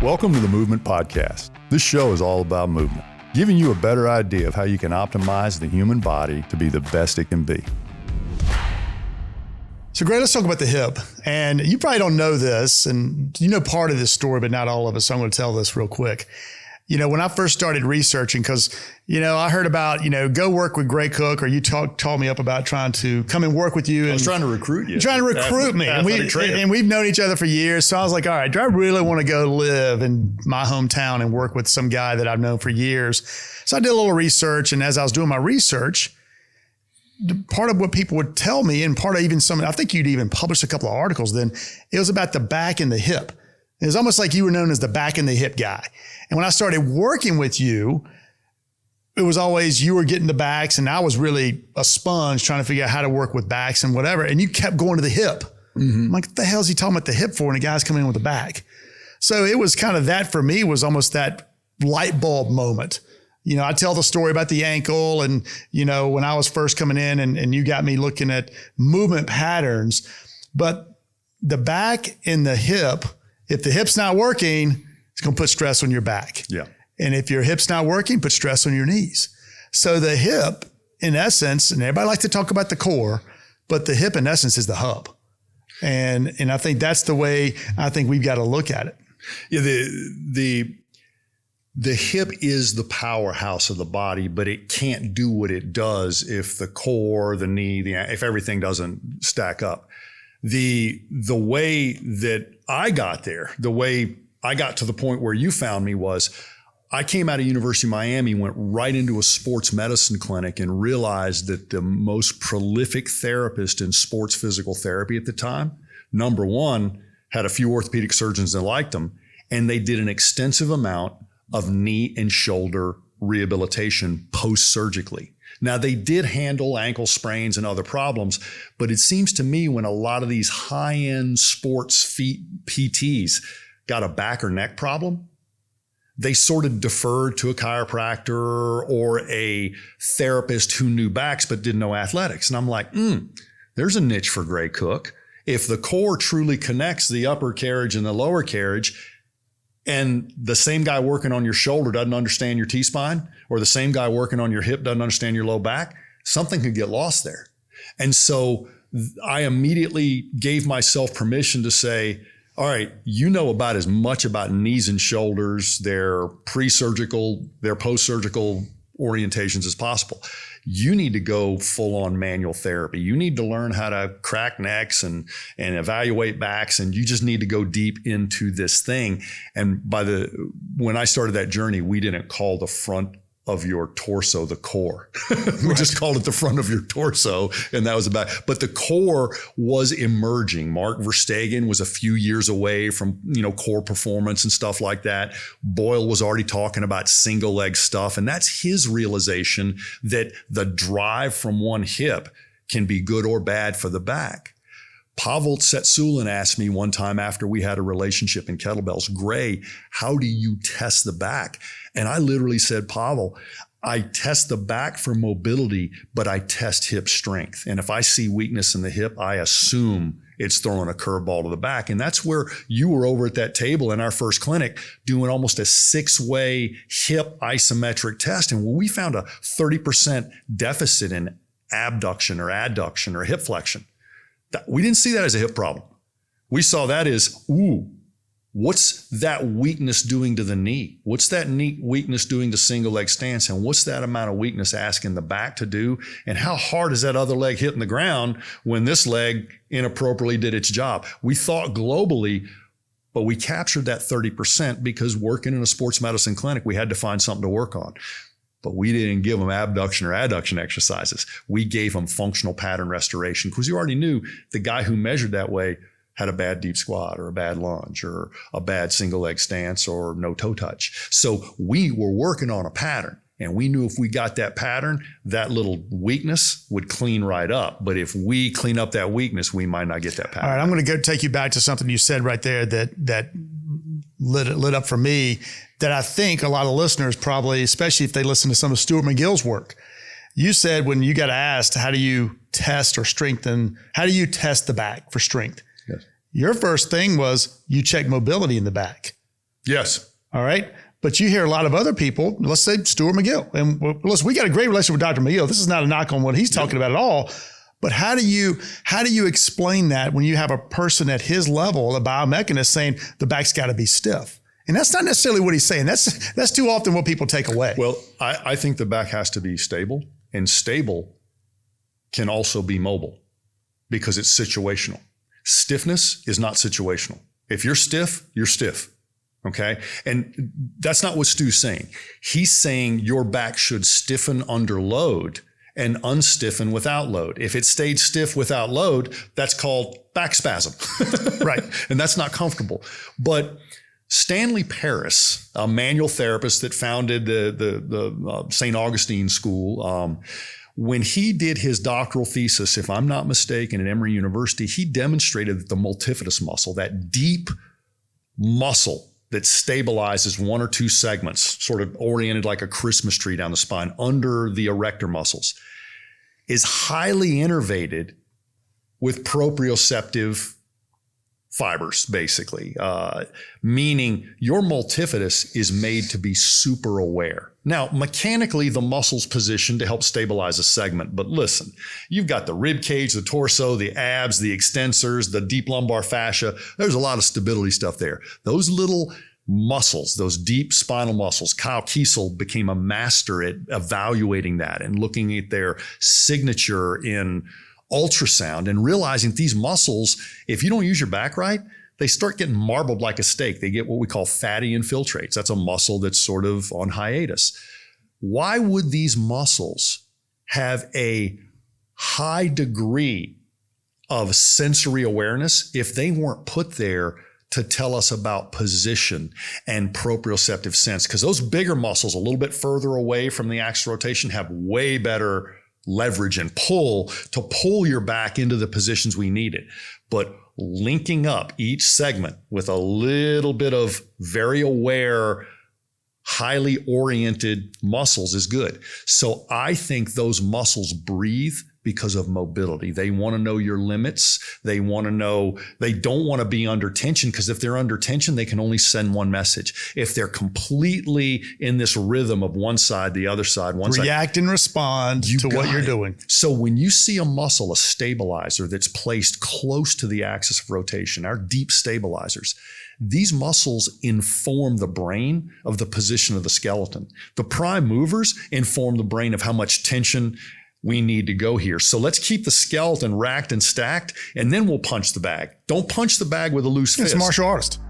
Welcome to the Movement Podcast. This show is all about movement, giving you a better idea of how you can optimize the human body to be the best it can be. So Greg, let's talk about the hip. And you probably don't know this, and you know part of this story, but not all of it. So I'm going to tell this real quick. You know, when I first started researching, because, you know, I heard about, you know, go work with Gray Cook, or you taught me up about trying to come and work with you. I was trying to recruit you. Trying to recruit me. And we've known each other for years. So I was like, all right, do I really want to go live in my hometown and work with some guy that I've known for years? So I did a little research. And as I was doing my research, part of what people would tell me, and part of even I think you'd even published a couple of articles then, it was about the back and the hip. It was almost like you were known as the back and the hip guy. And when I started working with you, it was always you were getting the backs, and I was really a sponge trying to figure out how to work with backs and whatever. And you kept going to the hip. Mm-hmm. I'm like, what the hell is he talking about the hip for? And the guy's coming in with the back. So it was kind of that for me was almost that light bulb moment. You know, I tell the story about the ankle and, you know, when I was first coming in and you got me looking at movement patterns, but the back and the hip, if the hip's not working, it's going to put stress on your back. Yeah. And if your hip's not working, put stress on your knees. So the hip, in essence, and everybody likes to talk about the core, but the hip, in essence, is the hub. And I think that's the way I think we've got to look at it. Yeah. The hip is the powerhouse of the body, but it can't do what it does if the core, the knee, if everything doesn't stack up. The way that I got there, the way I got to the point where you found me was I came out of University of Miami, went right into a sports medicine clinic and realized that the most prolific therapist in sports physical therapy at the time, number one, had a few orthopedic surgeons that liked them, and they did an extensive amount of knee and shoulder rehabilitation post-surgically. Now, they did handle ankle sprains and other problems, but it seems to me when a lot of these high-end sports PTs got a back or neck problem, they sort of deferred to a chiropractor or a therapist who knew backs but didn't know athletics. And I'm like, there's a niche for Gray Cook. If the core truly connects the upper carriage and the lower carriage, and the same guy working on your shoulder doesn't understand your T-spine, or the same guy working on your hip doesn't understand your low back, something could get lost there. And so I immediately gave myself permission to say, all right, you know about as much about knees and shoulders, their pre-surgical, their post-surgical orientations as possible. You need to go full on manual therapy. You need to learn how to crack necks and evaluate backs. And you just need to go deep into this thing. And when I started that journey, we didn't call the front of your torso the core. We just called it the front of your torso, and that was about. But the core was emerging. Mark Verstegen was a few years away from, you know, core performance and stuff like that. Boyle was already talking about single leg stuff, and that's his realization that the drive from one hip can be good or bad for the back. Pavel Tsetsulin asked me one time after we had a relationship in kettlebells, Gray, how do you test the back? And I literally said, Pavel, I test the back for mobility, but I test hip strength. And if I see weakness in the hip, I assume it's throwing a curveball to the back. And that's where you were over at that table in our first clinic doing almost a 6-way hip isometric test. And when we found a 30% deficit in abduction or adduction or hip flexion, we didn't see that as a hip problem. We saw that as, what's that weakness doing to the knee? What's that knee weakness doing to single leg stance? And what's that amount of weakness asking the back to do? And how hard is that other leg hitting the ground when this leg inappropriately did its job? We thought globally, but we captured that 30% because working in a sports medicine clinic, we had to find something to work on. But we didn't give them abduction or adduction exercises. We gave them functional pattern restoration because you already knew the guy who measured that way had a bad deep squat or a bad lunge or a bad single leg stance or no toe touch. So we were working on a pattern, and we knew if we got that pattern, that little weakness would clean right up. But if we clean up that weakness, we might not get that pattern. All right, I'm going to go take you back to something you said right there that lit up for me, that I think a lot of listeners probably, especially if they listen to some of Stuart McGill's work. You said when you got asked, how do you test or strengthen, how do you test the back for strength? Yes. Your first thing was you check mobility in the back. Yes. All right. But you hear a lot of other people, let's say Stuart McGill. And listen, we got a great relationship with Dr. McGill. This is not a knock on what he's talking about at all. But how do you explain that when you have a person at his level, a biomechanist, saying the back's got to be stiff? And that's not necessarily what he's saying. That's too often what people take away. Well, I think the back has to be stable, and stable can also be mobile because it's situational. Stiffness is not situational. If you're stiff, you're stiff. Okay. And that's not what Stu's saying. He's saying your back should stiffen under load and unstiffen without load. If it stayed stiff without load, that's called back spasm. Right. And that's not comfortable. But Stanley Paris, a manual therapist that founded the St. Augustine School, when he did his doctoral thesis, if I'm not mistaken, at Emory University, he demonstrated that the multifidus muscle, that deep muscle that stabilizes one or two segments, sort of oriented like a Christmas tree down the spine under the erector muscles, is highly innervated with proprioceptive fibers, basically, meaning your multifidus is made to be super aware. Now, mechanically, the muscle's positioned to help stabilize a segment. But listen, you've got the rib cage, the torso, the abs, the extensors, the deep lumbar fascia. There's a lot of stability stuff there. Those little muscles, those deep spinal muscles, Kyle Kiesel became a master at evaluating that and looking at their signature in ultrasound and realizing these muscles, if you don't use your back right, they start getting marbled like a steak. They get what we call fatty infiltrates. That's a muscle that's sort of on hiatus. Why would these muscles have a high degree of sensory awareness if they weren't put there to tell us about position and proprioceptive sense? Because those bigger muscles a little bit further away from the axis rotation have way better leverage and pull to pull your back into the positions we need it. But linking up each segment with a little bit of very aware, highly oriented muscles is good. So I think those muscles breathe because of mobility. They want to know your limits. They want to know, they don't want to be under tension, because if they're under tension, they can only send one message. If they're completely in this rhythm of one side, the other side, one side. React and respond to what you're doing. So when you see a muscle, a stabilizer that's placed close to the axis of rotation, our deep stabilizers, these muscles inform the brain of the position of the skeleton. The prime movers inform the brain of how much tension we need to go here. So let's keep the skeleton racked and stacked, and then we'll punch the bag. Don't punch the bag with a loose fist. It's a martial artist.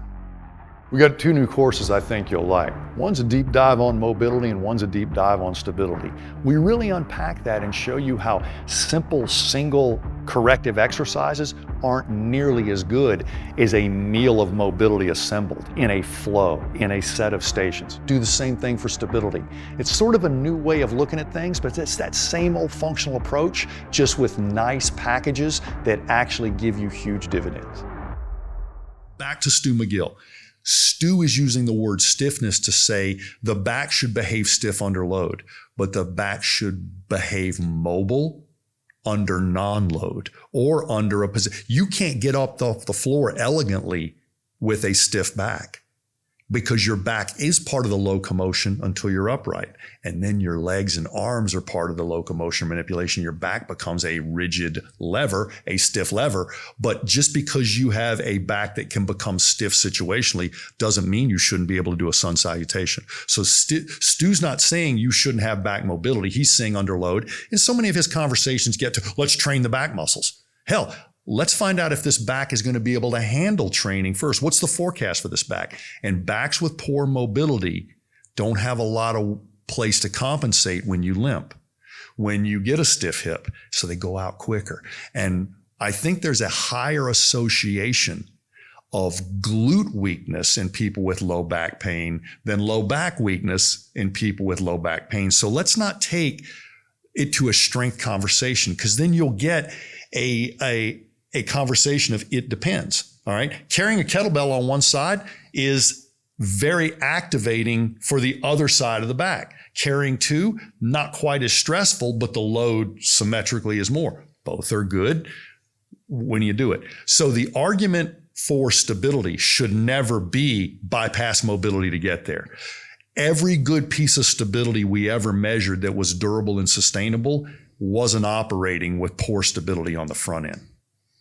We got two new courses I think you'll like. One's a deep dive on mobility and one's a deep dive on stability. We really unpack that and show you how simple single corrective exercises aren't nearly as good as a meal of mobility assembled in a flow, in a set of stations. Do the same thing for stability. It's sort of a new way of looking at things, but it's that same old functional approach, just with nice packages that actually give you huge dividends. Back to Stu McGill. Stu is using the word stiffness to say the back should behave stiff under load, but the back should behave mobile under non-load or under a position. You can't get up off the floor elegantly with a stiff back, because your back is part of the locomotion until you're upright. And then your legs and arms are part of the locomotion manipulation. Your back becomes a rigid lever, a stiff lever. But just because you have a back that can become stiff situationally doesn't mean you shouldn't be able to do a sun salutation. So Stu's not saying you shouldn't have back mobility. He's saying under load. And so many of his conversations get to, let's train the back muscles. Hell, let's find out if this back is going to be able to handle training first. What's the forecast for this back? And backs with poor mobility don't have a lot of place to compensate when you limp, when you get a stiff hip, so they go out quicker. And I think there's a higher association of glute weakness in people with low back pain than low back weakness in people with low back pain. So let's not take it to a strength conversation, because then you'll get a conversation of it depends. All right. Carrying a kettlebell on one side is very activating for the other side of the back. Carrying two, not quite as stressful, but the load symmetrically is more. Both are good when you do it. So the argument for stability should never be bypass mobility to get there. Every good piece of stability we ever measured that was durable and sustainable wasn't operating with poor stability on the front end,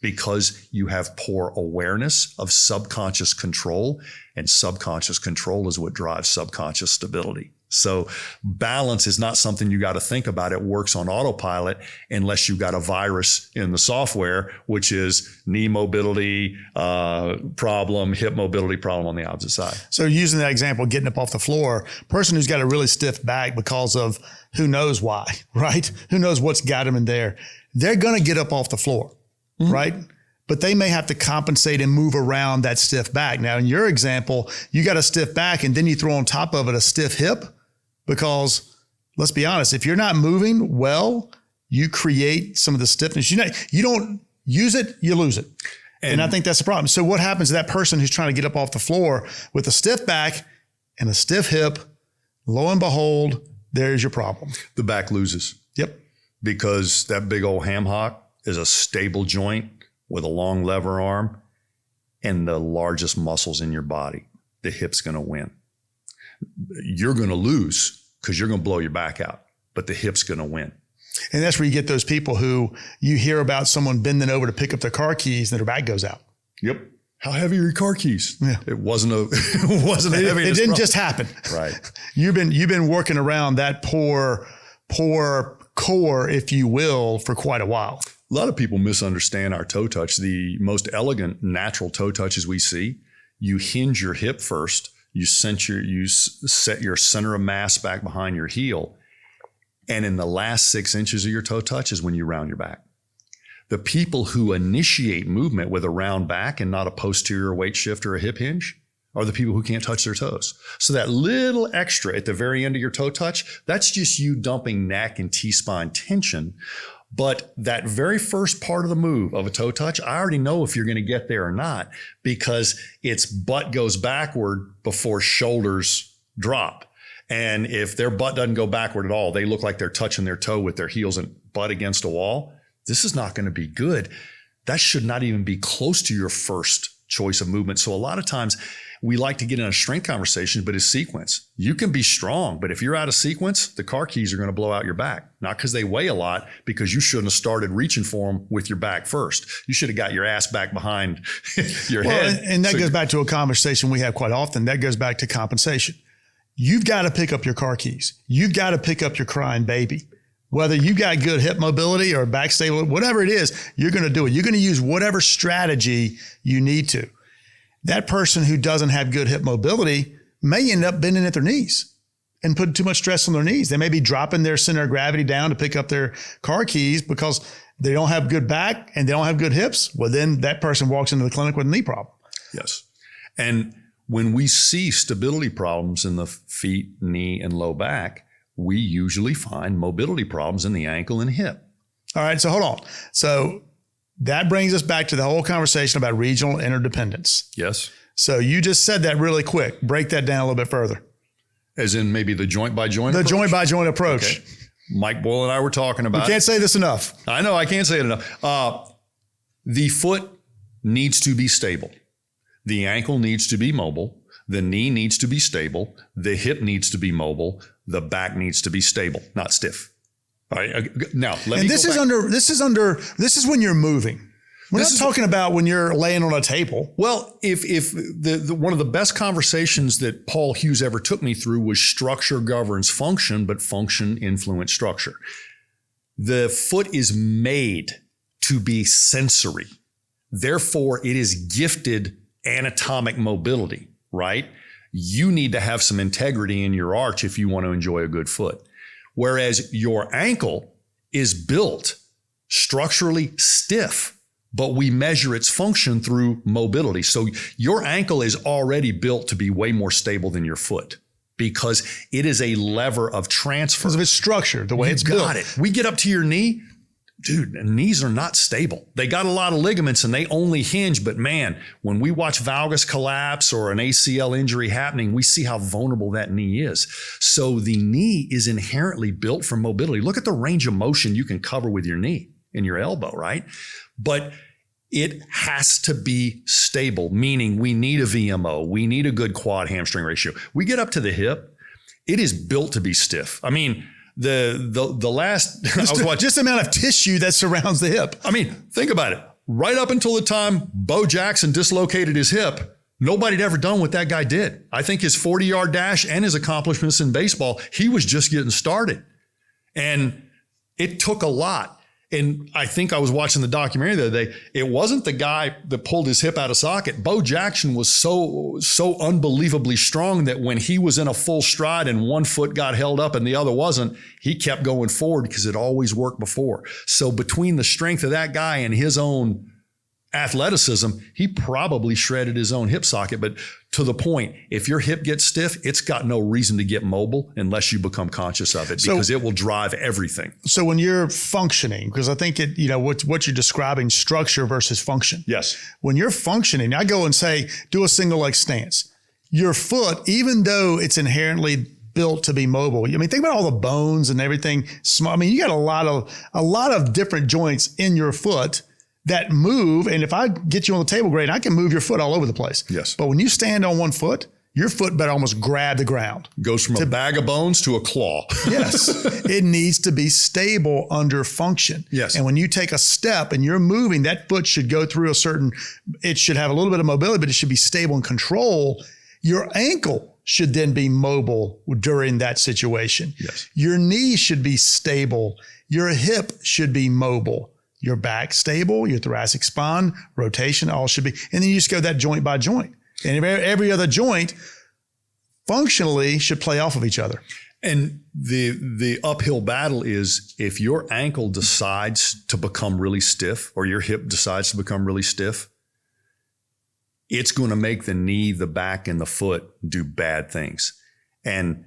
because you have poor awareness of subconscious control, and subconscious control is what drives subconscious stability. So balance is not something you got to think about. It works on autopilot unless you got a virus in the software, which is knee mobility problem, hip mobility problem on the opposite side. So using that example, getting up off the floor, person who's got a really stiff back because of who knows why, right? Who knows what's got them in there. They're going to get up off the floor, right? But they may have to compensate and move around that stiff back. Now, in your example, you got a stiff back and then you throw on top of it a stiff hip, because let's be honest, if you're not moving well, you create some of the stiffness. You don't use it, you lose it. And I think that's the problem. So what happens to that person who's trying to get up off the floor with a stiff back and a stiff hip? Lo and behold, there's your problem. The back loses. Yep. Because that big old ham hock is a stable joint with a long lever arm and the largest muscles in your body. The hip's going to win. You're going to lose because you're going to blow your back out, but the hip's going to win. And that's where you get those people who you hear about someone bending over to pick up their car keys and their back goes out. Yep. How heavy are your car keys? Yeah. It wasn't a heavy. It didn't just happen. Right. You've been working around that poor core, if you will, for quite a while. A lot of people misunderstand our toe touch. The most elegant natural toe touches we see, you hinge your hip first. You set your center of mass back behind your heel. And in the last 6 inches of your toe touch is when you round your back. The people who initiate movement with a round back and not a posterior weight shift or a hip hinge are the people who can't touch their toes. So that little extra at the very end of your toe touch, that's just you dumping neck and T-spine tension. But that very first part of the move of a toe touch, I already know if you're going to get there or not, because its butt goes backward before shoulders drop. And if their butt doesn't go backward at all, they look like they're touching their toe with their heels and butt against a wall. This is not going to be good. That should not even be close to your first choice of movement. So a lot of times we like to get in a strength conversation, but it's sequence. You can be strong, but if you're out of sequence, the car keys are going to blow out your back. Not because they weigh a lot, because you shouldn't have started reaching for them with your back first. You should have got your ass back behind your head. And that goes back to a conversation we have quite often. That goes back to compensation. You've got to pick up your car keys. You've got to pick up your crying baby. Whether you got good hip mobility or back stability, whatever it is, you're going to do it. You're going to use whatever strategy you need to. That person who doesn't have good hip mobility may end up bending at their knees and put too much stress on their knees. They may be dropping their center of gravity down to pick up their car keys because they don't have good back and they don't have good hips. Well, then that person walks into the clinic with a knee problem. Yes. And when we see stability problems in the feet, knee, and low back, we usually find mobility problems in the ankle and hip. All right, so hold on. So that brings us back to the whole conversation about regional interdependence. Yes. So you just said that really quick. Break that down a little bit further. As in maybe the joint by joint approach? The joint by joint approach. Okay. Mike Boyle and I were talking about We can't say this enough. I know, I can't say it enough. The foot needs to be stable. The ankle needs to be mobile. The knee needs to be stable. The hip needs to be mobile. The back needs to be stable, not stiff. All right. Now, this is when you're moving. We're not talking about when you're laying on a table. Well, if the one of the best conversations that Paul Hughes ever took me through was structure governs function, but function influence structure. The foot is made to be sensory. Therefore, it is gifted anatomic mobility, right? You need to have some integrity in your arch if you want to enjoy a good foot. Whereas your ankle is built structurally stiff, but we measure its function through mobility. So your ankle is already built to be way more stable than your foot because it is a lever of transfer. Because of its structure, the way it's built. Got it. We get up to your knee. Dude, knees are not stable. They got a lot of ligaments and they only hinge. But man, when we watch valgus collapse or an ACL injury happening, we see how vulnerable that knee is. So the knee is inherently built for mobility. Look at the range of motion you can cover with your knee and your elbow, right? But it has to be stable, meaning we need a VMO. We need a good quad hamstring ratio. We get up to the hip, it is built to be stiff. I mean, the last just the amount of tissue that surrounds the hip. I mean, think about it. Right up until the time Bo Jackson dislocated his hip, nobody had ever done what that guy did. I think his 40-yard dash and his accomplishments in baseball, he was just getting started. And it took a lot. And I think I was watching the documentary the other day. It wasn't the guy that pulled his hip out of socket. Bo Jackson was so unbelievably strong that when he was in a full stride and one foot got held up and the other wasn't, he kept going forward because it always worked before. So between the strength of that guy and his own athleticism, he probably shredded his own hip socket. But to the point, if your hip gets stiff, it's got no reason to get mobile unless you become conscious of it, because it will drive everything. So when you're functioning, because I think what you're describing, structure versus function. Yes. When you're functioning, I go and say, do a single leg stance. Your foot, even though it's inherently built to be mobile. I mean, think about all the bones and everything. I mean, you got a lot of different joints in your foot that move. And if I get you on the table, great, I can move your foot all over the place. Yes. But when you stand on one foot, your foot better almost grab the ground. Goes from a bag of bones to a claw. Yes. It needs to be stable under function. Yes. And when you take a step and you're moving, that foot should go through it should have a little bit of mobility, but it should be stable and control. Your ankle should then be mobile during that situation. Yes. Your knee should be stable. Your hip should be mobile. Your back stable, your thoracic spine, rotation, all should be. And then you just go that joint by joint. And every other joint functionally should play off of each other. And the uphill battle is if your ankle decides to become really stiff or your hip decides to become really stiff, it's going to make the knee, the back, and the foot do bad things. And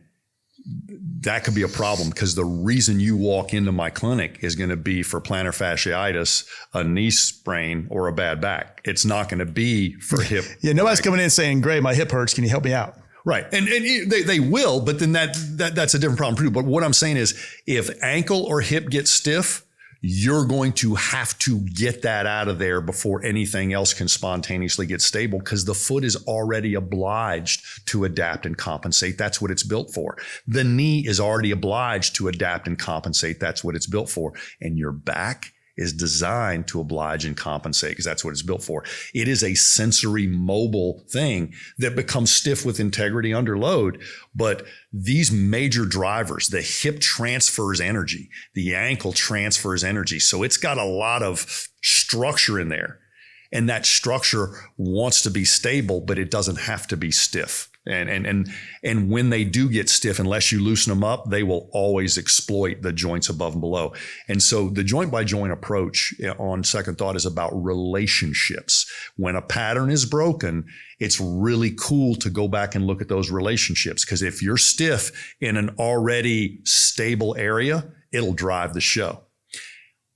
that could be a problem because the reason you walk into my clinic is going to be for plantar fasciitis, a knee sprain, or a bad back. It's not going to be for hip. Yeah, nobody's coming in saying, "Great, my hip hurts. Can you help me out?" Right. And they will, but then that's a different problem too. But what I'm saying is if ankle or hip gets stiff, you're going to have to get that out of there before anything else can spontaneously get stable because the foot is already obliged to adapt and compensate. That's what it's built for. The knee is already obliged to adapt and compensate. That's what it's built for. And your back is designed to oblige and compensate because that's what it's built for. It is a sensory mobile thing that becomes stiff with integrity under load. But these major drivers, the hip transfers energy, the ankle transfers energy. So it's got a lot of structure in there. And that structure wants to be stable, but it doesn't have to be stiff. And when they do get stiff, unless you loosen them up, they will always exploit the joints above and below. And so the joint by joint approach on second thought is about relationships. When a pattern is broken, it's really cool to go back and look at those relationships because if you're stiff in an already stable area, it'll drive the show.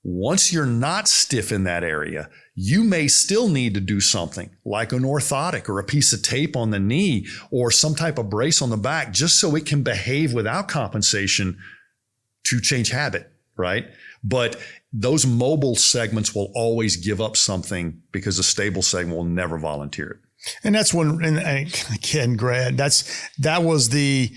Once you're not stiff in that area, you may still need to do something like an orthotic or a piece of tape on the knee or some type of brace on the back just so it can behave without compensation to change habit, right? But those mobile segments will always give up something because a stable segment will never volunteer it. And that's and again, Grant, that was the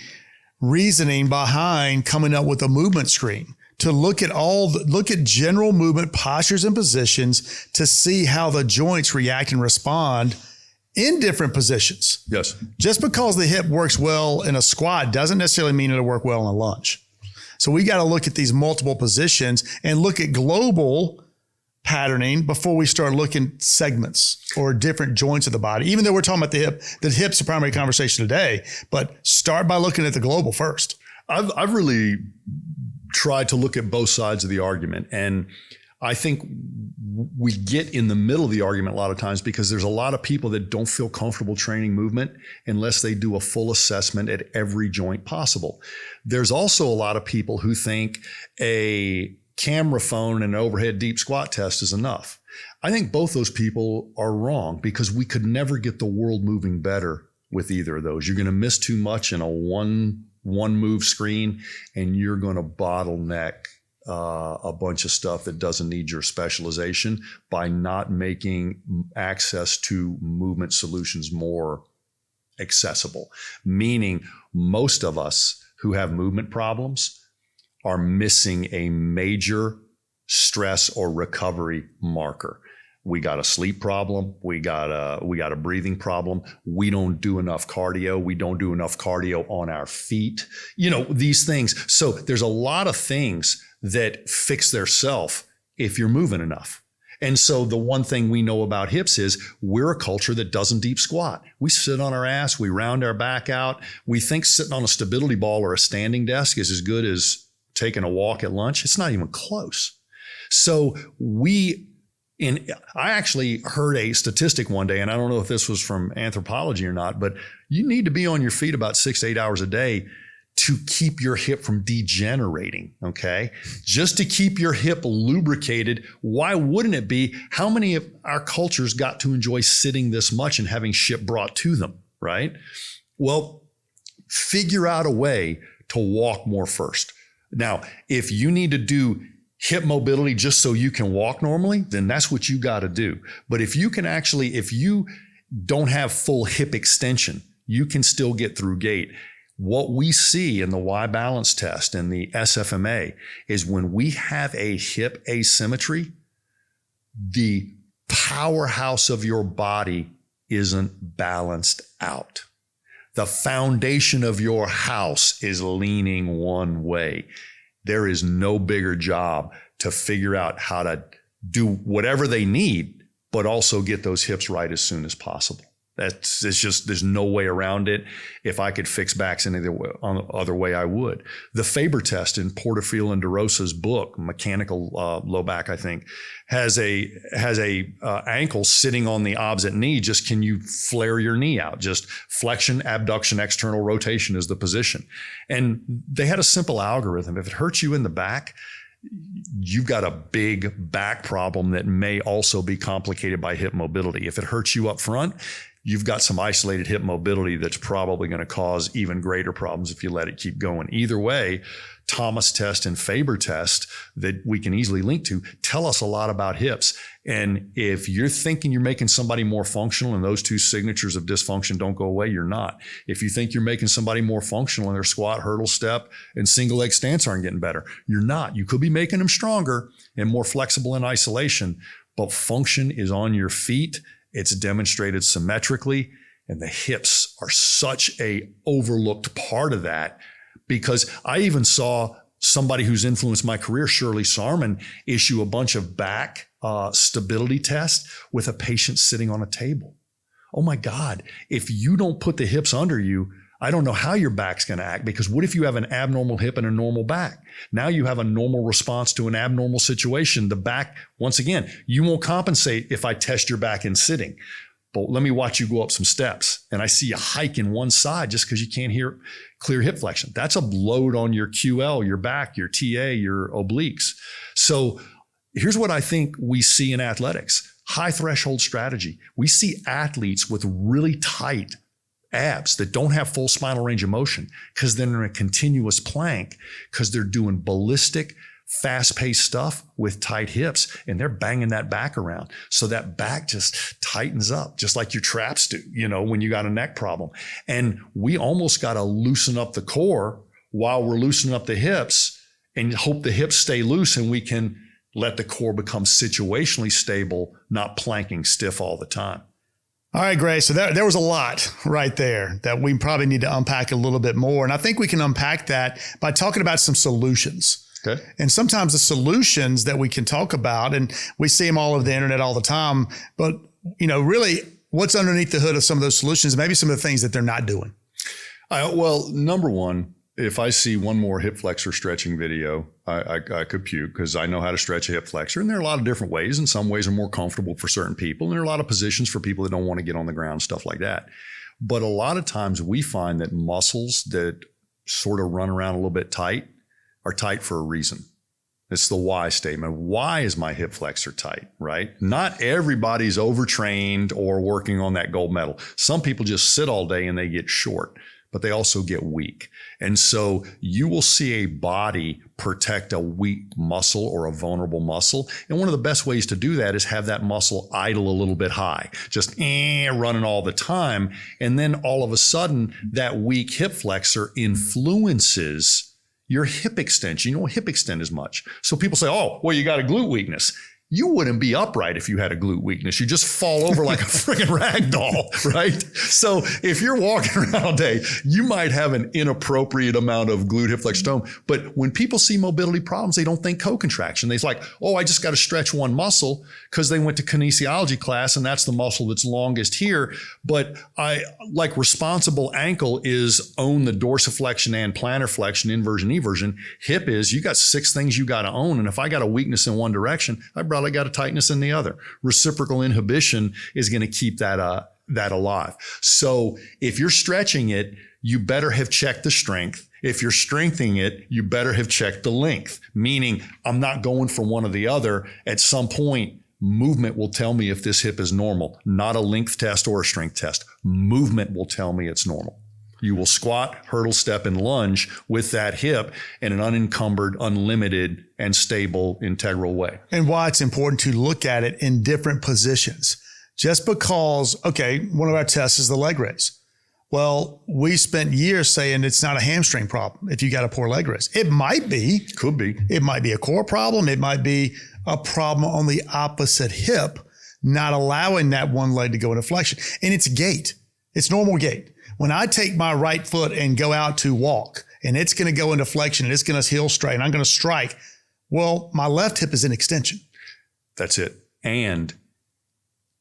reasoning behind coming up with a movement screen. To look at general movement postures and positions to see how the joints react and respond in different positions. Yes. Just because the hip works well in a squat doesn't necessarily mean it'll work well in a lunge. So we got to look at these multiple positions and look at global patterning before we start looking at segments or different joints of the body. Even though we're talking about the hip's the primary conversation today, but start by looking at the global first. I've really tried to look at both sides of the argument. And I think we get in the middle of the argument a lot of times because there's a lot of people that don't feel comfortable training movement unless they do a full assessment at every joint possible. There's also a lot of people who think a camera phone and an overhead deep squat test is enough. I think both those people are wrong because we could never get the world moving better with either of those. You're going to miss too much in a one move screen and you're going to bottleneck a bunch of stuff that doesn't need your specialization by not making access to movement solutions more accessible. Meaning most of us who have movement problems are missing a major stress or recovery marker. We got a sleep problem. We got a breathing problem. We don't do enough cardio. We don't do enough cardio on our feet. These things. So there's a lot of things that fix theirself if you're moving enough. And so the one thing we know about hips is we're a culture that doesn't deep squat. We sit on our ass. We round our back out. We think sitting on a stability ball or a standing desk is as good as taking a walk at lunch. It's not even close. So I actually heard a statistic one day, and I don't know if this was from anthropology or not, but you need to be on your feet about 6 to 8 hours a day to keep your hip from degenerating, okay? Just to keep your hip lubricated. Why wouldn't it be? How many of our cultures got to enjoy sitting this much and having shit brought to them, right? Well, figure out a way to walk more first. Now, if you need to do hip mobility just so you can walk normally, then that's what you got to do. But if you don't have full hip extension, you can still get through gait. What we see in the Y balance test and the SFMA is when we have a hip asymmetry, the powerhouse of your body isn't balanced out. The foundation of your house is leaning one way. There is no bigger job to figure out how to do whatever they need, but also get those hips right as soon as possible. There's no way around it. If I could fix backs any other way, I would. The Faber test in Porterfield and DeRosa's book, Mechanical Low Back, I think, has a ankle sitting on the opposite knee. Just can you flare your knee out? Just flexion, abduction, external rotation is the position. And they had a simple algorithm. If it hurts you in the back, you've got a big back problem that may also be complicated by hip mobility. If it hurts you up front, you've got some isolated hip mobility that's probably going to cause even greater problems if you let it keep going. Either way, Thomas test and Faber test that we can easily link to tell us a lot about hips. And if you're thinking you're making somebody more functional and those two signatures of dysfunction don't go away, you're not. If you think you're making somebody more functional and their squat, hurdle, step, and single leg stance aren't getting better, you're not. You could be making them stronger and more flexible in isolation, but function is on your feet. It's demonstrated symmetrically, and the hips are such a overlooked part of that, because I even saw somebody who's influenced my career, Shirley Sarman, issue a bunch of back stability tests with a patient sitting on a table. Oh my God, if you don't put the hips under you, I don't know how your back's going to act, because what if you have an abnormal hip and a normal back? Now you have a normal response to an abnormal situation. The back, once again, you won't compensate if I test your back in sitting. But let me watch you go up some steps and I see a hike in one side just because you can't hear clear hip flexion. That's a load on your QL, your back, your TA, your obliques. So here's what I think we see in athletics. High threshold strategy. We see athletes with really tight abs that don't have full spinal range of motion because they're in a continuous plank, because they're doing ballistic, fast-paced stuff with tight hips, and they're banging that back around. So that back just tightens up, just like your traps do, when you got a neck problem. And we almost got to loosen up the core while we're loosening up the hips and hope the hips stay loose and we can let the core become situationally stable, not planking stiff all the time. All right, Gray. So there was a lot right there that we probably need to unpack a little bit more. And I think we can unpack that by talking about some solutions. Okay. And sometimes the solutions that we can talk about, and we see them all over the internet all the time, but really what's underneath the hood of some of those solutions, maybe some of the things that they're not doing. Well, number one, if I see one more hip flexor stretching video, I could puke, because I know how to stretch a hip flexor. And there are a lot of different ways, and some ways are more comfortable for certain people. And there are a lot of positions for people that don't want to get on the ground, stuff like that. But a lot of times we find that muscles that sort of run around a little bit tight are tight for a reason. It's the why statement. Why is my hip flexor tight, right? Not everybody's overtrained or working on that gold medal. Some people just sit all day and they get short. but they also get weak. And so you will see a body protect a weak muscle or a vulnerable muscle. And one of the best ways to do that is have that muscle idle a little bit high, just running all the time. And then all of a sudden, that weak hip flexor influences your hip extension. You don't hip extend as much. So people say, oh, well, you got a glute weakness. You wouldn't be upright if you had a glute weakness. You just fall over like a freaking rag doll, right? So if you're walking around all day, you might have an inappropriate amount of glute hip flexor tone. But when people see mobility problems, they don't think co-contraction. They're like, oh, I just got to stretch one muscle because they went to kinesiology class and that's the muscle that's longest here. But I like responsible ankle is own the dorsiflexion and plantar flexion, inversion, eversion. Hip is you got 6 things you got to own. And if I got a weakness in one direction, I probably got a tightness in the other. Reciprocal inhibition is going to keep that alive. So if you're stretching it, you better have checked the strength. If you're strengthening it, you better have checked the length, meaning I'm not going from one or the other. At some point, movement will tell me if this hip is normal, not a length test or a strength test. Movement will tell me it's normal. You will squat, hurdle, step, and lunge with that hip in an unencumbered, unlimited, and stable, integral way. And why it's important to look at it in different positions. Just because, okay, one of our tests is the leg raise. Well, we spent years saying it's not a hamstring problem if you got a poor leg raise. It might be. Could be. It might be a core problem. It might be a problem on the opposite hip, not allowing that one leg to go into flexion. And it's gait. It's normal gait. When I take my right foot and go out to walk and it's going to go into flexion and it's going to heel straight and I'm going to strike, well, my left hip is in extension. That's it. And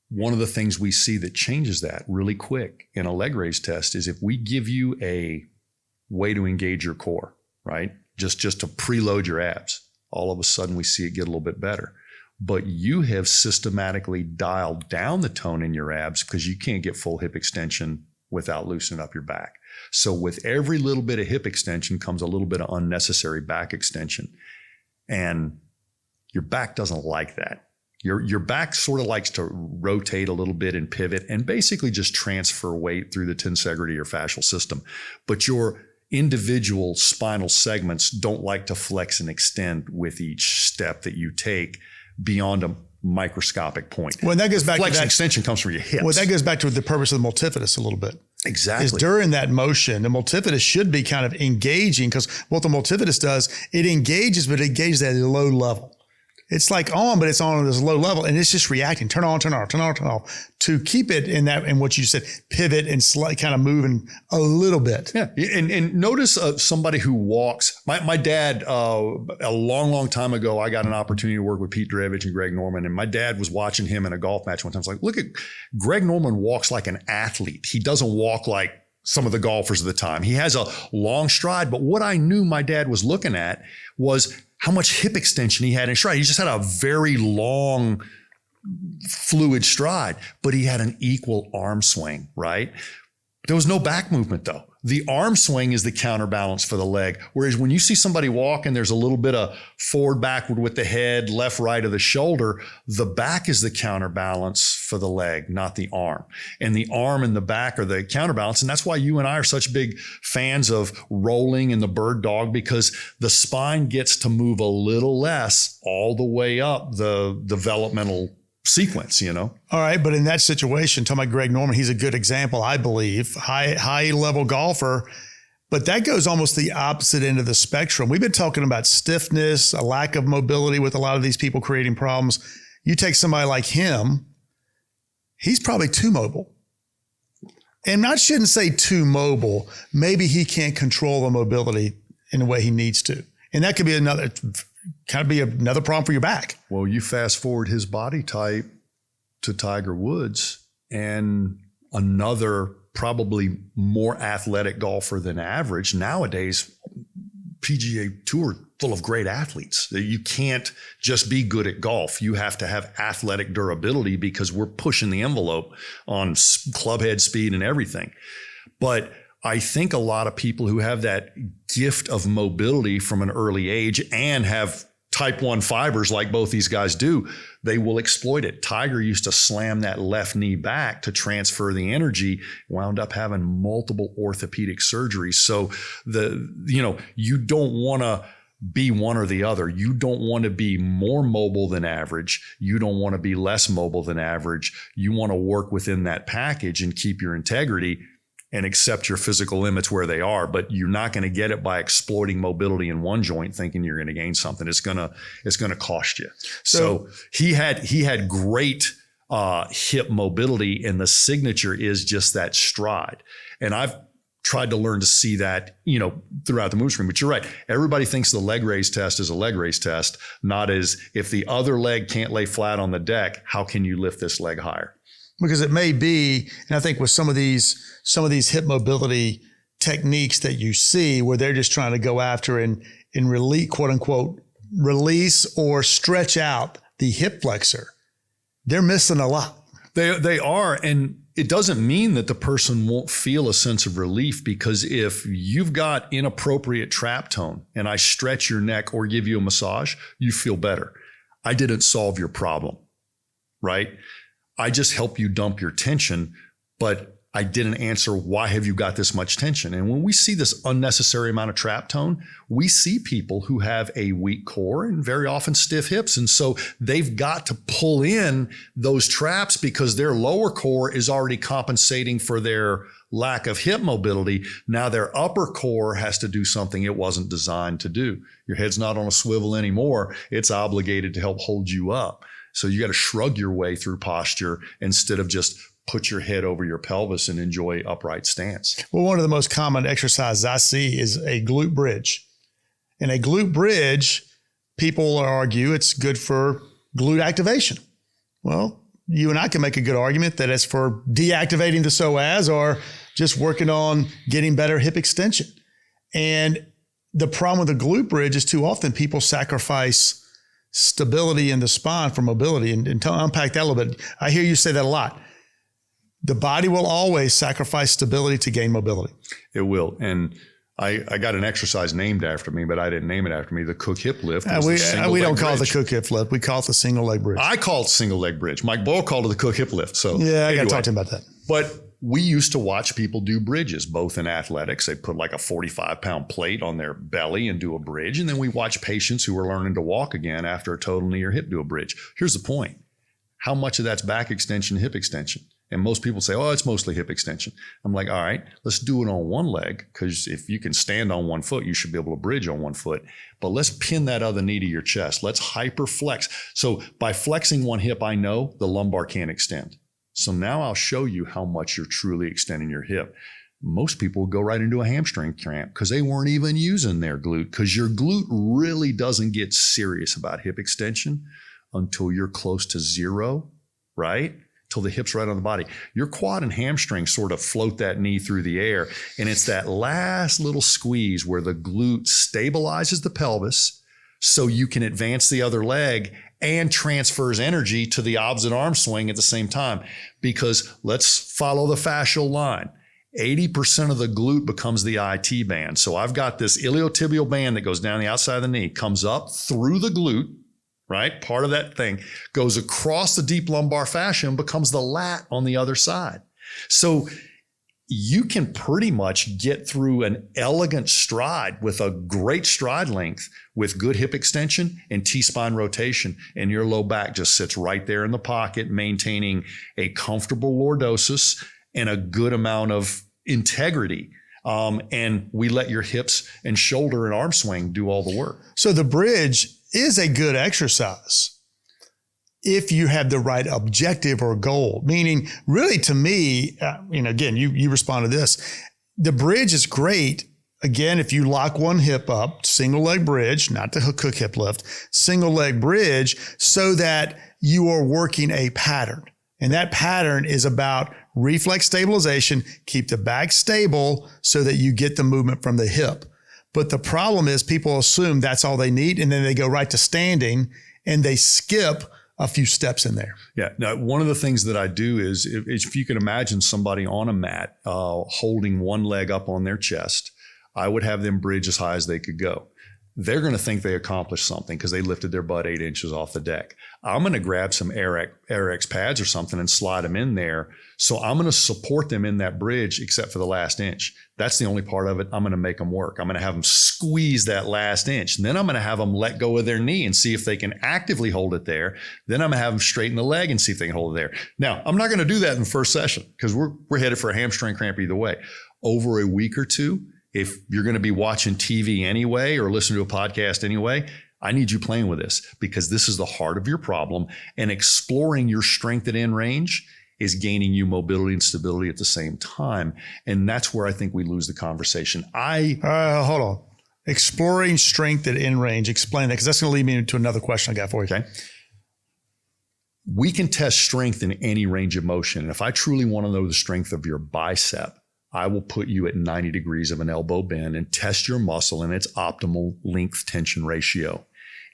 one of the things we see that changes that really quick in a leg raise test is if we give you a way to engage your core, right? Just to preload your abs, all of a sudden we see it get a little bit better. But you have systematically dialed down the tone in your abs because you can't get full hip extension without loosening up your back. So with every little bit of hip extension comes a little bit of unnecessary back extension. And your back doesn't like that. Your back sort of likes to rotate a little bit and pivot and basically just transfer weight through the tensegrity or fascial system. But your individual spinal segments don't like to flex and extend with each step that you take beyond a microscopic point. Well, that goes back flex to that extension comes from your hips. Well, that goes back to the purpose of the multifidus a little bit. Exactly. Is during that motion, the multifidus should be kind of engaging because what the multifidus does, it engages, but it engages at a low level. It's like on, but it's on at this low level and it's just reacting. Turn on, turn off, turn on, turn off to keep it in that, and what you said, pivot and kind of moving a little bit. Yeah. And notice somebody who walks. My dad, a long time ago, I got an opportunity to work with Pete Drevich and Greg Norman. And my dad was watching him in a golf match one time. I was like, look at Greg Norman walks like an athlete. He doesn't walk like some of the golfers of the time. He has a long stride. But what I knew my dad was looking at was how much hip extension he had in stride. He just had a very long, fluid stride, but he had an equal arm swing, right? There was no back movement though. The arm swing is the counterbalance for the leg. Whereas when you see somebody walk and there's a little bit of forward, backward with the head, left, right of the shoulder, the back is the counterbalance for the leg, not the arm. And the arm and the back are the counterbalance. And that's why you and I are such big fans of rolling and the bird dog, because the spine gets to move a little less all the way up the developmental sequence, you know? All right. But in that situation, talking about Greg Norman, he's a good example, I believe, high level golfer, but that goes almost the opposite end of the spectrum. We've been talking about stiffness, a lack of mobility with a lot of these people creating problems. You take somebody like him, he's probably too mobile. And I shouldn't say too mobile. Maybe he can't control the mobility in the way he needs to. And that could be another problem for your back. Well, you fast forward his body type to Tiger Woods and another probably more athletic golfer than average. Nowadays, PGA Tour full of great athletes. You can't just be good at golf. You have to have athletic durability because we're pushing the envelope on club head speed and everything. But I think a lot of people who have that gift of mobility from an early age and have type 1 fibers like both these guys do, they will exploit it. Tiger used to slam that left knee back to transfer the energy, wound up having multiple orthopedic surgeries. So you don't want to be one or the other. You don't want to be more mobile than average. You don't want to be less mobile than average. You want to work within that package and keep your integrity and accept your physical limits where they are, but you're not going to get it by exploiting mobility in one joint thinking you're going to gain something. It's going to cost you. So he had great hip mobility, and the signature is just that stride. And I've tried to learn to see that, throughout the move screen. But you're right. Everybody thinks the leg raise test is a leg raise test, not as if the other leg can't lay flat on the deck, how can you lift this leg higher? Because it may be, and I think with some of these hip mobility techniques that you see where they're just trying to go after and release, quote unquote, release or stretch out the hip flexor, they're missing a lot. They are. And it doesn't mean that the person won't feel a sense of relief, because if you've got inappropriate trap tone and I stretch your neck or give you a massage, you feel better. I didn't solve your problem, right? I just help you dump your tension, but I didn't answer why have you got this much tension. And when we see this unnecessary amount of trap tone, we see people who have a weak core and very often stiff hips. And so they've got to pull in those traps because their lower core is already compensating for their lack of hip mobility. Now their upper core has to do something it wasn't designed to do. Your head's not on a swivel anymore. It's obligated to help hold you up. So you got to shrug your way through posture instead of just put your head over your pelvis and enjoy upright stance. Well, one of the most common exercises I see is a glute bridge. And a glute bridge, people argue it's good for glute activation. Well, you and I can make a good argument that it's for deactivating the psoas or just working on getting better hip extension. And the problem with the glute bridge is too often people sacrifice stability in the spine for mobility. And unpack that a little bit. I hear you say that a lot. The body will always sacrifice stability to gain mobility. It will. And I got an exercise named after me, but I didn't name it after me. The Cook hip lift. We don't call it the Cook hip lift. We call it the single leg bridge. I call it single leg bridge. Mike Boyle called it the Cook hip lift. So yeah, I got to talk to him about that. But we used to watch people do bridges, both in athletics. They put like a 45-pound plate on their belly and do a bridge. And then we watch patients who are learning to walk again after a total knee or hip do a bridge. Here's the point. How much of that's back extension, hip extension? And most people say, oh, it's mostly hip extension. I'm like, all right, let's do it on one leg, because if you can stand on one foot, you should be able to bridge on one foot. But let's pin that other knee to your chest. Let's hyper flex. So by flexing one hip, I know the lumbar can't extend. So now I'll show you how much you're truly extending your hip. Most people go right into a hamstring cramp because they weren't even using their glute, because your glute really doesn't get serious about hip extension until you're close to zero, right? Till the hip's right on the body. Your quad and hamstring sort of float that knee through the air. And it's that last little squeeze where the glute stabilizes the pelvis so you can advance the other leg and transfers energy to the opposite arm swing at the same time. Because let's follow the fascial line. 80% of the glute becomes the IT band. So I've got this iliotibial band that goes down the outside of the knee, comes up through the glute, right? Part of that thing goes across the deep lumbar fascia and becomes the lat on the other side. So you can pretty much get through an elegant stride with a great stride length with good hip extension and T-spine rotation. And your low back just sits right there in the pocket, maintaining a comfortable lordosis and a good amount of integrity. And we let your hips and shoulder and arm swing do all the work. So the bridge is a good exercise if you have the right objective or goal. Meaning, really, to me, again, you respond to this. The bridge is great. Again, if you lock one hip up, single leg bridge, not the Cook hip lift, single leg bridge, so that you are working a pattern. And that pattern is about reflex stabilization, keep the back stable so that you get the movement from the hip. But the problem is people assume that's all they need, and then they go right to standing and they skip a few steps in there. Yeah. Now, one of the things that I do is if you can imagine somebody on a mat holding one leg up on their chest, I would have them bridge as high as they could go. they're going to think they accomplished something because they lifted their butt 8 inches off the deck. I'm going to grab some AirX pads or something and slide them in there. So I'm going to support them in that bridge except for the last inch. That's the only part of it. I'm going to make them work. I'm going to have them squeeze that last inch. And then I'm going to have them let go of their knee and see if they can actively hold it there. Then I'm going to have them straighten the leg and see if they can hold it there. Now, I'm not going to do that in the first session because we're headed for a hamstring cramp either way. Over a week or two, if you're going to be watching TV anyway or listening to a podcast anyway, I need you playing with this because this is the heart of your problem. And exploring your strength at end range is gaining you mobility and stability at the same time. And that's where I think we lose the conversation. Hold on. Exploring strength at end range. Explain that because that's going to lead me into another question I got for you. Okay. We can test strength in any range of motion. And if I truly want to know the strength of your bicep, I will put you at 90 degrees of an elbow bend and test your muscle in its optimal length tension ratio.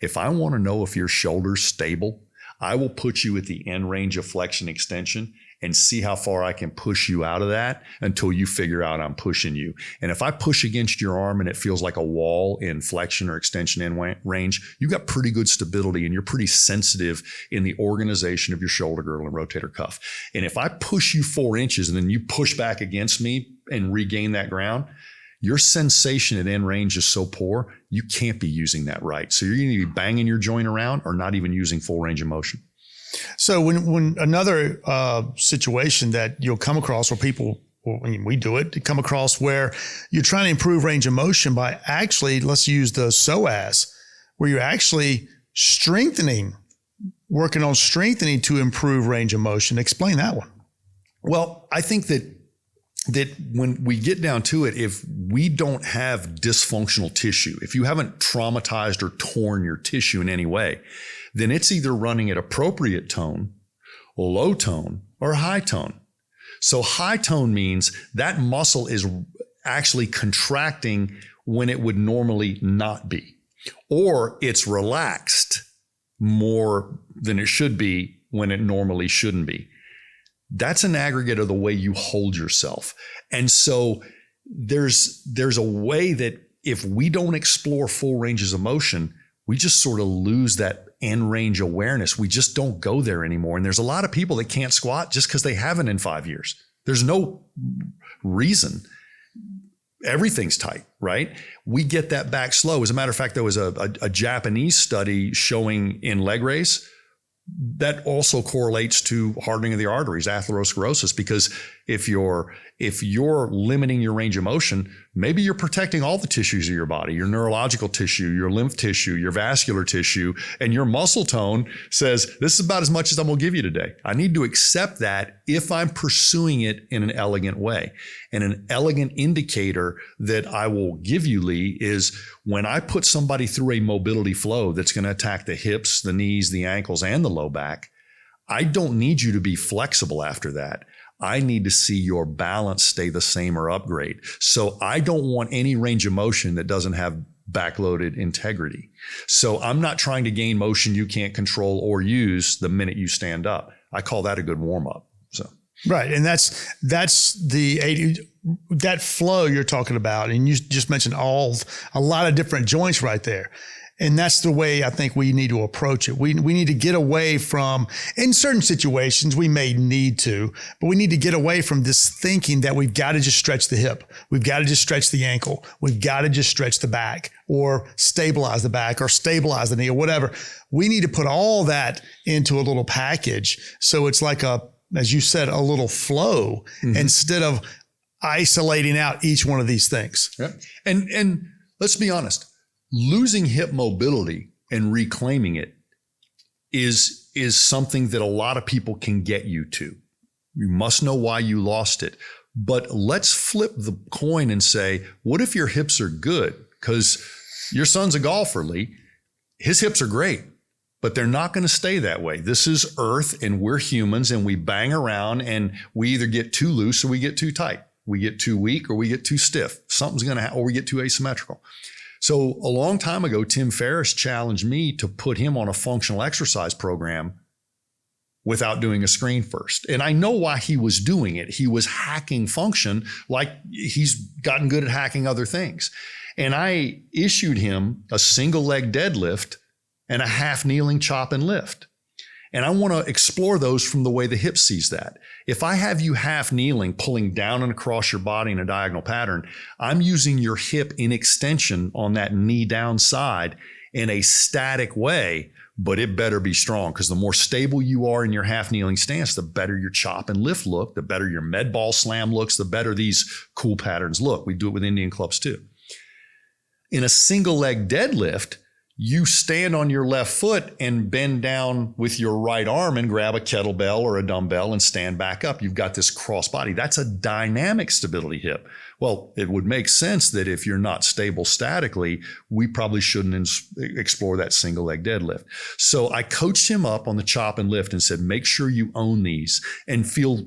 If I want to know if your shoulder's stable, I will put you at the end range of flexion extension and see how far I can push you out of that until you figure out I'm pushing you. And if I push against your arm and it feels like a wall in flexion or extension end range, you got pretty good stability and you're pretty sensitive in the organization of your shoulder girdle and rotator cuff. And if I push you 4 inches and then you push back against me and regain that ground, your sensation at end range is so poor, you can't be using that right. So you're going to be banging your joint around or not even using full range of motion. So when another situation that you'll come across where people, we do it, to come across where you're trying to improve range of motion by actually, let's use the psoas, where you're actually working on strengthening to improve range of motion. Explain that one. Well, I think that when we get down to it, if we don't have dysfunctional tissue, if you haven't traumatized or torn your tissue in any way, then it's either running at appropriate tone, low tone, or high tone. So high tone means that muscle is actually contracting when it would normally not be, or it's relaxed more than it should be when it normally shouldn't be. That's an aggregate of the way you hold yourself. And so there's a way that if we don't explore full ranges of motion, we just sort of lose that end range awareness. We just don't go there anymore. And there's a lot of people that can't squat just because they haven't in 5 years. There's no reason. Everything's tight, right? We get that back slow. As a matter of fact, there was a Japanese study showing in leg race that also correlates to hardening of the arteries, atherosclerosis, because if you're limiting your range of motion, maybe you're protecting all the tissues of your body, your neurological tissue, your lymph tissue, your vascular tissue, and your muscle tone says, this is about as much as I'm going to give you today. I need to accept that if I'm pursuing it in an elegant way. And an elegant indicator that I will give you, Lee, is when I put somebody through a mobility flow that's going to attack the hips, the knees, the ankles, and the low back, I don't need you to be flexible after that. I need to see your balance stay the same or upgrade. So I don't want any range of motion that doesn't have backloaded integrity. So I'm not trying to gain motion you can't control or use the minute you stand up. I call that a good warm up. So right, and that's that flow you're talking about, and you just mentioned a lot of different joints right there. And that's the way I think we need to approach it. We need to get away from, in certain situations, we may need to, but we need to get away from this thinking that we've got to just stretch the hip. We've got to just stretch the ankle. We've got to just stretch the back or stabilize the back or stabilize the knee or whatever. We need to put all that into a little package. So it's like as you said, a little flow instead of isolating out each one of these things. Yeah. And let's be honest. Losing hip mobility and reclaiming it is something that a lot of people can get you to. You must know why you lost it. But let's flip the coin and say, what if your hips are good? Because your son's a golfer, Lee. His hips are great, but they're not going to stay that way. This is Earth, and we're humans, and we bang around, and we either get too loose or we get too tight. We get too weak or we get too stiff. Something's going to happen, or we get too asymmetrical. So a long time ago, Tim Ferriss challenged me to put him on a functional exercise program without doing a screen first. And I know why he was doing it. He was hacking function like he's gotten good at hacking other things. And I issued him a single leg deadlift and a half kneeling chop and lift. And I want to explore those from the way the hip sees that. If I have you half kneeling, pulling down and across your body in a diagonal pattern, I'm using your hip in extension on that knee down side in a static way, but it better be strong, because the more stable you are in your half kneeling stance, the better your chop and lift look, the better your med ball slam looks, the better these cool patterns look. We do it with Indian clubs too. In a single leg deadlift, you stand on your left foot and bend down with your right arm and grab a kettlebell or a dumbbell and stand back up. You've got this cross body. That's a dynamic stability hip. Well, it would make sense that if you're not stable statically, we probably shouldn't explore that single leg deadlift. So I coached him up on the chop and lift and said, make sure you own these and feel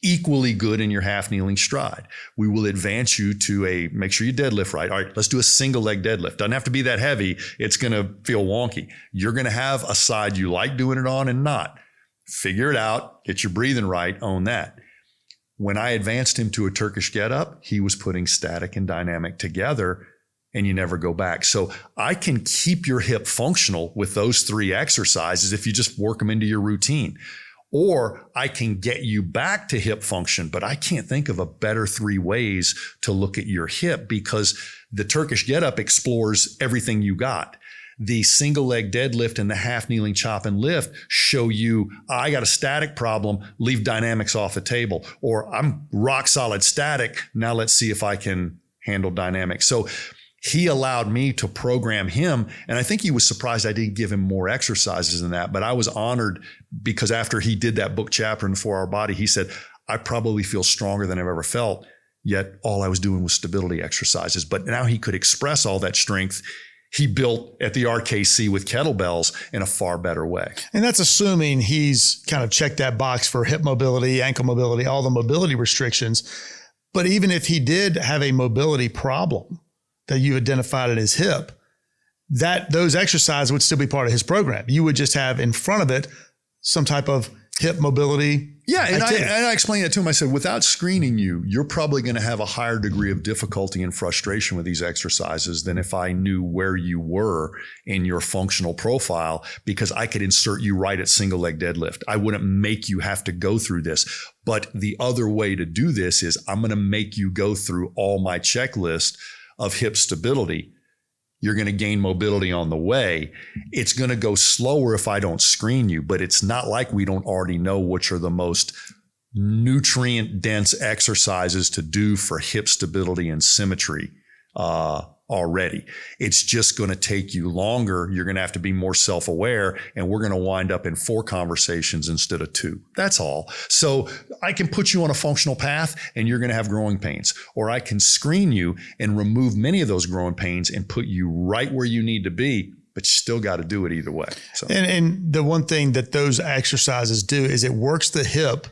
equally good in your half kneeling stride. We will advance you to make sure you deadlift right. All right, let's do a single leg deadlift. Doesn't have to be that heavy. It's going to feel wonky. You're going to have a side you like doing it on and not. Figure it out. Get your breathing right. Own that. When I advanced him to a Turkish get-up, he was putting static and dynamic together, and you never go back. So I can keep your hip functional with those 3 exercises if you just work them into your routine. Or I can get you back to hip function, but I can't think of a better 3 ways to look at your hip, because the Turkish get-up explores everything you got. The single leg deadlift and the half kneeling chop and lift show you, I got a static problem, leave dynamics off the table. Or I'm rock solid static, now let's see if I can handle dynamics. So he allowed me to program him. And I think he was surprised I didn't give him more exercises than that. But I was honored, because after he did that book chapter in the 4-Hour Body, he said, I probably feel stronger than I've ever felt. Yet all I was doing was stability exercises. But now he could express all that strength he built at the RKC with kettlebells in a far better way. And that's assuming he's kind of checked that box for hip mobility, ankle mobility, all the mobility restrictions. But even if he did have a mobility problem that you identified at his hip, those exercises would still be part of his program. You would just have in front of it some type of hip mobility. Yeah, and I explained that to him. I said, without screening you, you're probably going to have a higher degree of difficulty and frustration with these exercises than if I knew where you were in your functional profile, because I could insert you right at single leg deadlift. I wouldn't make you have to go through this. But the other way to do this is I'm going to make you go through all my checklist of hip stability. You're going to gain mobility on the way. It's going to go slower if I don't screen you, but it's not like we don't already know which are the most nutrient dense exercises to do for hip stability and symmetry already. It's just going to take you longer. You're going to have to be more self-aware, and we're going to wind up in 4 conversations instead of 2. That's all. So I can put you on a functional path and you're going to have growing pains, or I can screen you and remove many of those growing pains and put you right where you need to be, but you still got to do it either way. So. And the one thing that those exercises do is it works the hip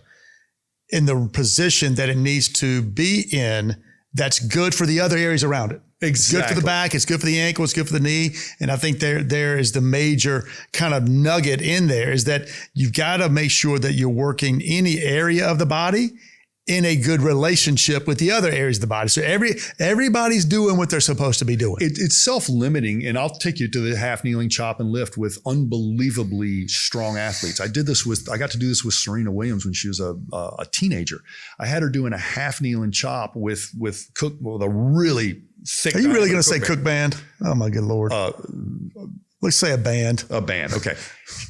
in the position that it needs to be in. That's good for the other areas around it. Exactly. It's good for the back. It's good for the ankle. It's good for the knee. And I think there is the major kind of nugget in there, is that you've got to make sure that you're working any area of the body in a good relationship with the other areas of the body. So everybody's doing what they're supposed to be doing. It's self-limiting. And I'll take you to the half kneeling chop and lift with unbelievably strong athletes. I got to do this with Serena Williams when she was a teenager. I had her doing a half kneeling chop with a really thick. Are you really going to say Cook band? Oh my good Lord. Let's say a band. A band. Okay.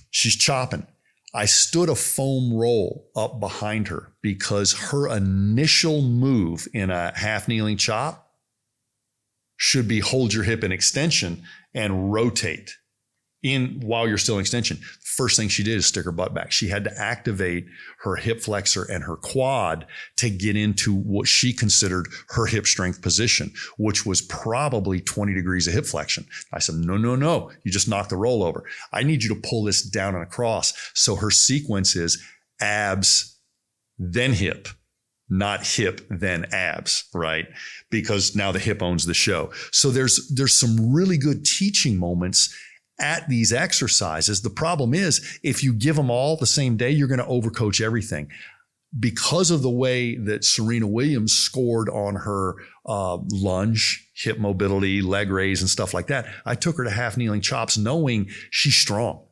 She's chopping. I stood a foam roll up behind her because her initial move in a half kneeling chop should be hold your hip in extension and rotate in while you're still in extension. First thing she did is stick her butt back. She had to activate her hip flexor and her quad to get into what she considered her hip strength position, which was probably 20 degrees of hip flexion. I said, no, you just knocked the roll over. I need you to pull this down and across. So her sequence is abs, then hip, not hip, then abs, right? Because now the hip owns the show. So there's some really good teaching moments at these exercises. The problem is, if you give them all the same day, you're going to overcoach everything. because of the way that Serena Williams scored on her lunge, hip mobility, leg raise, and stuff like that, I took her to half kneeling chops knowing she's strong,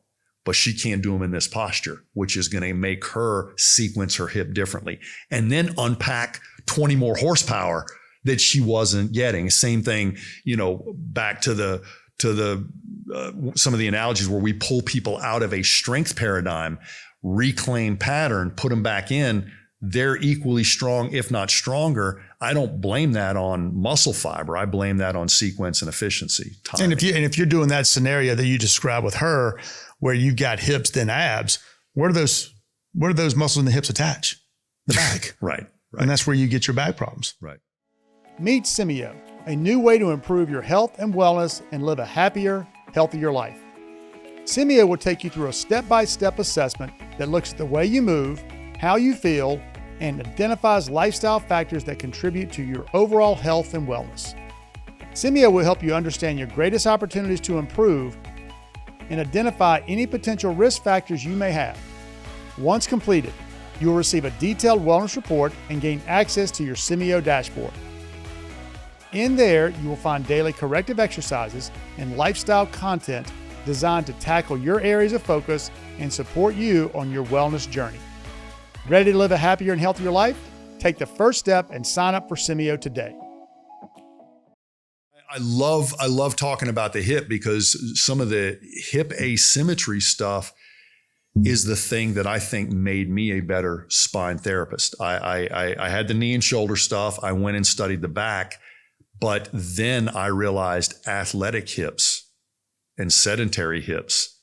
but she can't do them in this posture, which is going to make her sequence her hip differently and then unpack 20 more horsepower that she wasn't getting. Same thing, back to some of the analogies where we pull people out of a strength paradigm, reclaim pattern, put them back in. They're equally strong, if not stronger. I don't blame that on muscle fiber. I blame that on sequence and efficiency. Timing. And if you're doing that scenario that you described with her, where you got hips then abs, where do those muscles in the hips attach? The back. Right. And that's where you get your back problems. Right. Meet Symmio, a new way to improve your health and wellness and live a happier, healthier life. Symmio will take you through a step-by-step assessment that looks at the way you move, how you feel, and identifies lifestyle factors that contribute to your overall health and wellness. Symmio will help you understand your greatest opportunities to improve and identify any potential risk factors you may have. Once completed, you will receive a detailed wellness report and gain access to your Symmio dashboard. In there, you will find daily corrective exercises and lifestyle content designed to tackle your areas of focus and support you on your wellness journey. Ready to live a happier and healthier life? Take the first step and sign up for Symmio today. I love talking about the hip because some of the hip asymmetry stuff is the thing that I think made me a better spine therapist. I had the knee and shoulder stuff. I went and studied the back, but then I realized athletic hips and sedentary hips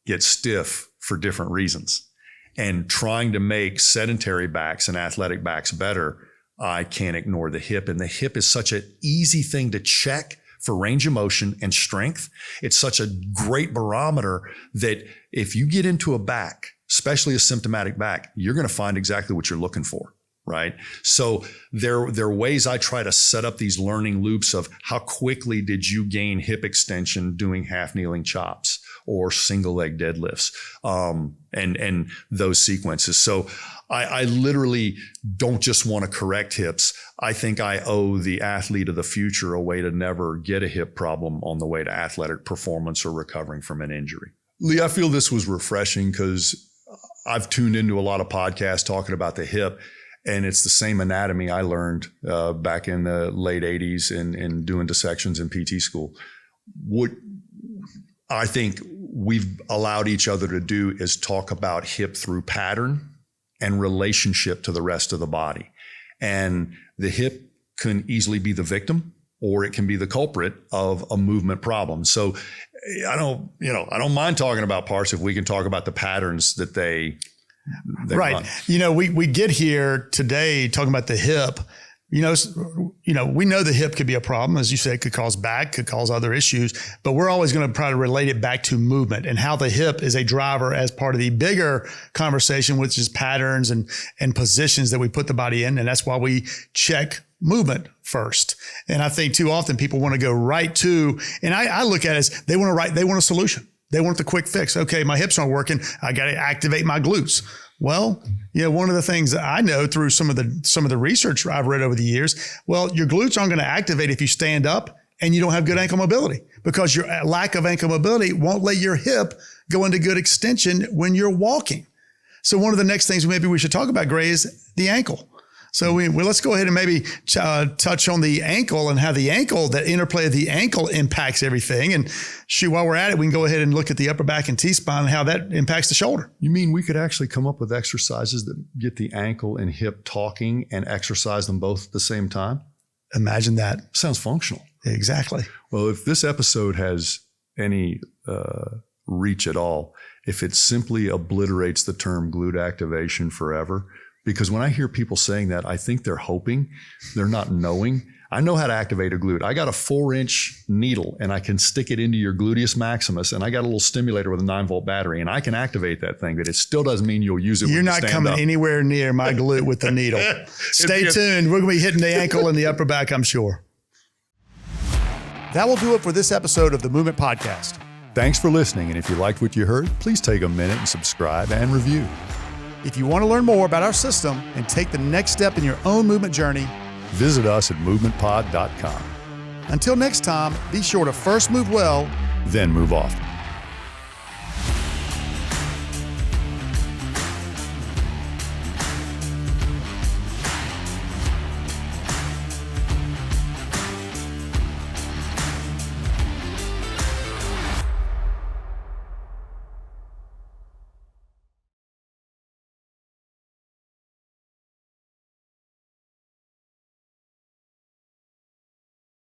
get stiff for different reasons. And trying to make sedentary backs and athletic backs better, I can't ignore the hip. And the hip is such an easy thing to check for range of motion and strength. It's such a great barometer that if you get into a back, especially a symptomatic back, you're going to find exactly what you're looking for, right? So there are ways I try to set up these learning loops of how quickly did you gain hip extension doing half kneeling chops or single leg deadlifts, and those sequences. So I literally don't just want to correct hips. I think I owe the athlete of the future a way to never get a hip problem on the way to athletic performance or recovering from an injury. Lee, I feel this was refreshing because I've tuned into a lot of podcasts talking about the hip, and it's the same anatomy I learned back in the late 80s in doing dissections in PT school. What I think we've allowed each other to do is talk about hip through pattern and relationship to the rest of the body. And the hip can easily be the victim or it can be the culprit of a movement problem. So I don't mind talking about parts if we can talk about the patterns that they right. run. We get here today talking about the hip. We know the hip could be a problem. As you said, could cause back, could cause other issues, but we're always going to try to relate it back to movement and how the hip is a driver as part of the bigger conversation, which is patterns and positions that we put the body in. And that's why we check movement first. And I think too often people want to go right to, and I look at it as they want a solution. They want the quick fix. Okay, my hips aren't working. I got to activate my glutes. Well, one of the things that I know through some of the research I've read over the years, well, your glutes aren't going to activate if you stand up and you don't have good ankle mobility, because your lack of ankle mobility won't let your hip go into good extension when you're walking. So one of the next things maybe we should talk about, Gray, is the ankle. So let's go ahead and maybe touch on the ankle and how the interplay of the ankle impacts everything. And while we're at it, we can go ahead and look at the upper back and T-spine and how that impacts the shoulder. You mean we could actually come up with exercises that get the ankle and hip talking and exercise them both at the same time? Imagine that. Sounds functional. Exactly. Well, if this episode has any reach at all, if it simply obliterates the term glute activation forever, because when I hear people saying that, I think they're hoping, they're not knowing. I know how to activate a glute. I got a 4-inch needle and I can stick it into your gluteus maximus, and I got a little stimulator with a 9-volt battery, and I can activate that thing, but it still doesn't mean you'll use it. You're not coming anywhere near my glute with the needle. Stay tuned. We're going to be hitting the ankle and the upper back, I'm sure. That will do it for this episode of the Movement Podcast. Thanks for listening. And if you liked what you heard, please take a minute and subscribe and review. If you want to learn more about our system and take the next step in your own movement journey, visit us at movementpod.com. Until next time, be sure to first move well, then move often.